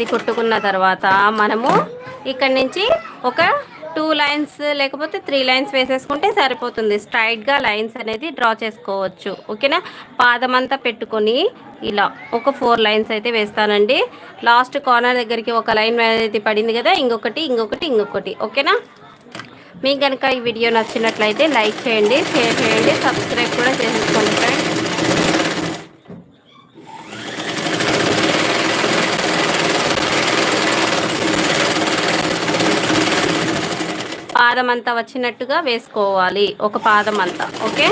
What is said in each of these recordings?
అనేది కుట్టుకున్న తర్వాత మనము ఇక్కడ నుంచి ఒక 2 లైన్స్ లేకపోతే 3 లైన్స్ వేసేసుకుంటే సరిపోతుంది. స్ట్రైట్గా లైన్స్ అనేది డ్రా చేసుకోవచ్చు. ఓకేనా, పాదం అంతా పెట్టుకొని ఇలా ఒక 4 లైన్స్ అయితే వేస్తానండి. లాస్ట్ కార్నర్ దగ్గరికి ఒక లైన్ అనేది పడింది కదా, ఇంకొకటి. ఓకేనా, మీకు కనుక ఈ వీడియో నచ్చినట్లయితే లైక్ చేయండి, షేర్ చేయండి, సబ్స్క్రైబ్ కూడా చేసుకోండి ఫ్రెండ్స్. పాదం అంతా వచ్చినట్టుగా వేసుకోవాలి, ఒక పాదం అంతా. ఓకే,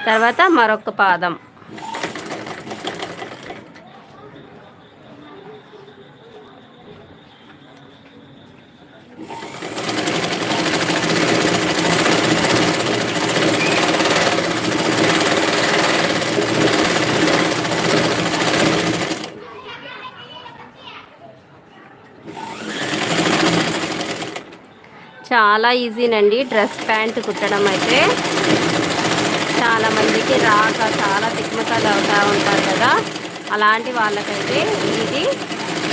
తర్వాత మరొక పాదం. చాలా ఈజీనండి డ్రెస్ ప్యాంట్ కుట్టడం అయితే. చాలామందికి రాక చాలా తిక్మకలు అవుతూ ఉంటారు కదా, అలాంటి వాళ్ళకైతే ఇది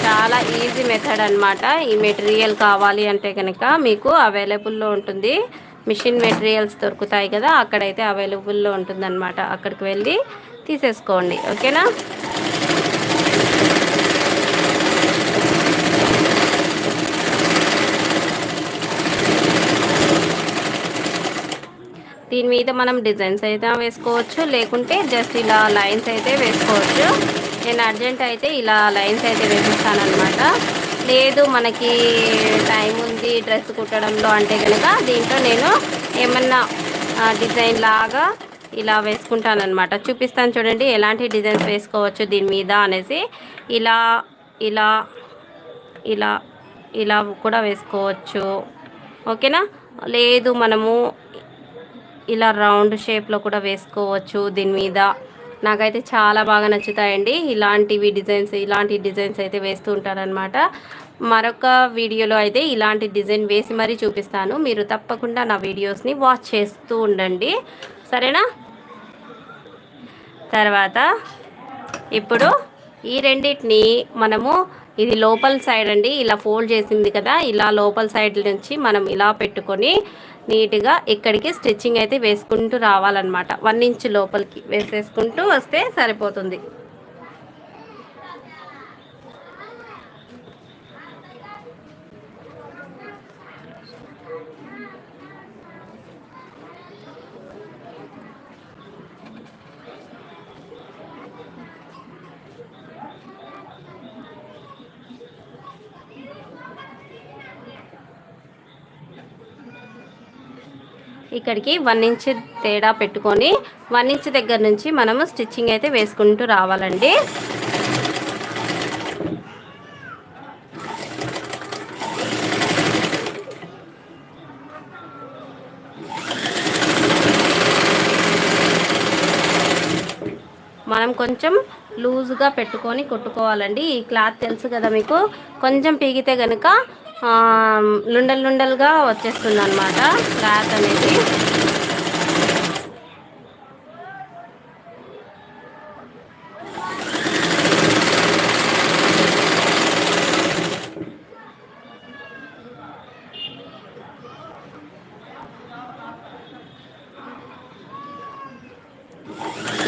చాలా ఈజీ మెథడ్ అనమాట. ఈ మెటీరియల్ కావాలి అంటే కనుక మీకు అవైలబుల్లో ఉంటుంది. మిషన్ మెటీరియల్స్ దొరుకుతాయి కదా, అక్కడైతే అవైలబుల్లో ఉంటుందన్నమాట. అక్కడికి వెళ్ళి తీసేసుకోండి. ఓకేనా, దీని మీద మనం డిజైన్స్ అయితే వేసుకోవచ్చు, లేకుంటే జస్ట్ ఇలా లైన్స్ అయితే వేసుకోవచ్చు. నేను అర్జెంట్ అయితే ఇలా లైన్స్ అయితే వేసిస్తానమాట. లేదు మనకి టైం ఉంది డ్రెస్ కుట్టడంలో అంటే కనుక దీంట్లో నేను ఏమన్నా డిజైన్ లాగా ఇలా వేసుకుంటానమాట. చూపిస్తాను చూడండి ఎలాంటి డిజైన్స్ వేసుకోవచ్చు దీని మీద అనేసి. ఇలా ఇలా ఇలా ఇలా కూడా వేసుకోవచ్చు. ఓకేనా, లేదు మనము ఇలా రౌండ్ షేప్లో కూడా వేసుకోవచ్చు దీని మీద. నాకైతే చాలా బాగా నచ్చుతాయండి ఇలాంటి డిజైన్స్ అయితే వేస్తూ ఉంటారనమాట. మరొక వీడియోలో అయితే ఇలాంటి డిజైన్ వేసి మరీ చూపిస్తాను. మీరు తప్పకుండా నా వీడియోస్ని వాచ్ చేస్తూ ఉండండి, సరేనా. తర్వాత ఇప్పుడు ఈ రెండింటిని మనము, ఇది లోపల సైడ్ అండి, ఇలా ఫోల్డ్ చేసింది కదా, ఇలా లోపల సైడ్ నుంచి మనం ఇలా పెట్టుకొని నీట్గా ఇక్కడికి స్టిచ్చింగ్ అయితే వేసుకుంటూ రావాలన్నమాట. 1 ఇంచ్ లోపలికి వేసేసుకుంటూ వస్తే సరిపోతుంది. ఇక్కడికి 1 ఇంచ్ తేడా పెట్టుకొని 1 ఇంచ్ దగ్గర నుంచి మనము స్టిచ్చింగ్ అయితే వేసుకుంటూ రావాలండి. మనం కొంచెం లూజ్గా పెట్టుకొని కుట్టుకోవాలండి. ఈ క్లాత్ తెలుసు కదా మీకు, కొంచెం పీగితే కనుక లుండలుగా వచ్చేస్తుంది అన్నమాట క్లాత్ అనేది.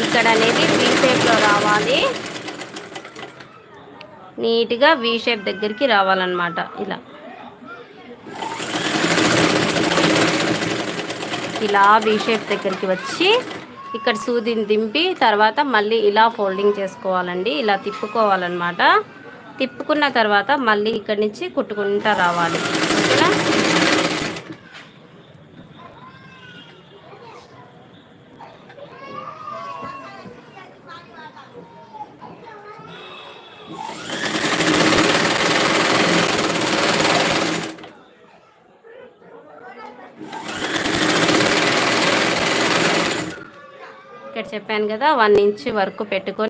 ఇక్కడ అనేది వీ షేప్లో రావాలి, నీట్గా వీ షేప్ దగ్గరికి రావాలన్నమాట. ఇలా వీ షేప్ దగ్గరికి వచ్చి ఇక్కడ సూదిని దింపి తర్వాత మళ్ళీ ఇలా ఫోల్డింగ్ చేసుకోవాలండి. ఇలా తిప్పుకోవాలన్నమాట. తిప్పుకున్న తర్వాత మళ్ళీ ఇక్కడి నుంచి కుట్టుకుంటూ రావాలి. ఓకేనా, ఇక్కడ చెప్పాను కదా 1 ఇంచ్ వరకు పెట్టుకొని